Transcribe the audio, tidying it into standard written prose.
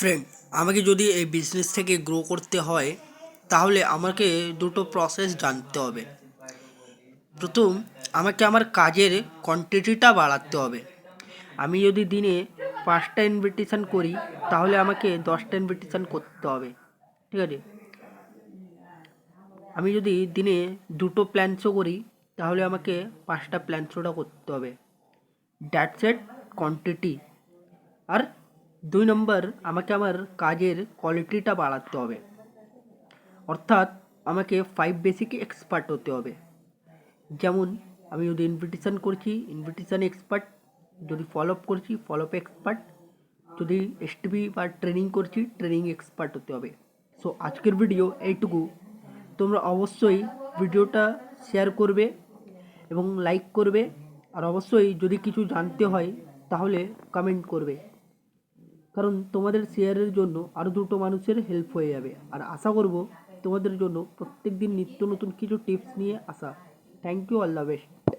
Friend, আমাকে যদি এই বিজনেস থেকে গ্রো করতে হয় তাহলে আমাকে দুটো প্রসেস জানতে হবে। প্রথম, আমাকে আমার কাজের কোয়ান্টিটিটা বাড়াতে হবে। আমি যদি দিনে 5টা ইনভিটেশন করি তাহলে আমাকে 10টা ইনভিটেশন করতে হবে। ঠিক আছে, আমি যদি দিনে দুটো প্ল্যান শো করি তাহলে আমাকে 5টা প্ল্যান শোটা করতে হবে। That's at quantity. আর 2 নম্বর, আমাকে আমার কাজের কোয়ালিটিটা বাড়াতে হবে। অর্থাৎ আমাকে 5 বেসিকে এক্সপার্ট হতে হবে। যেমন আমি যদি ইনভিটেশন করছি ইনভিটেশানে এক্সপার্ট, যদি ফলো আপ করছি ফলো আপ এক্সপার্ট, যদি এসটিপি বা ট্রেনিং করছি ট্রেনিং এক্সপার্ট হতে হবে। সো আজকের ভিডিও এইটুকু। তোমরা অবশ্যই ভিডিওটা শেয়ার করবে এবং লাইক করবে। আর অবশ্যই যদি কিছু জানতে হয় তাহলে কমেন্ট করবে, কারণ তোমাদের শেয়ারের জন্য আরও দুটো মানুষের হেল্প হয়ে যাবে। আর আশা করব তোমাদের জন্য প্রত্যেক দিন নিত্য নতুন কিছু টিপস নিয়ে আসা। Thank you, all the best.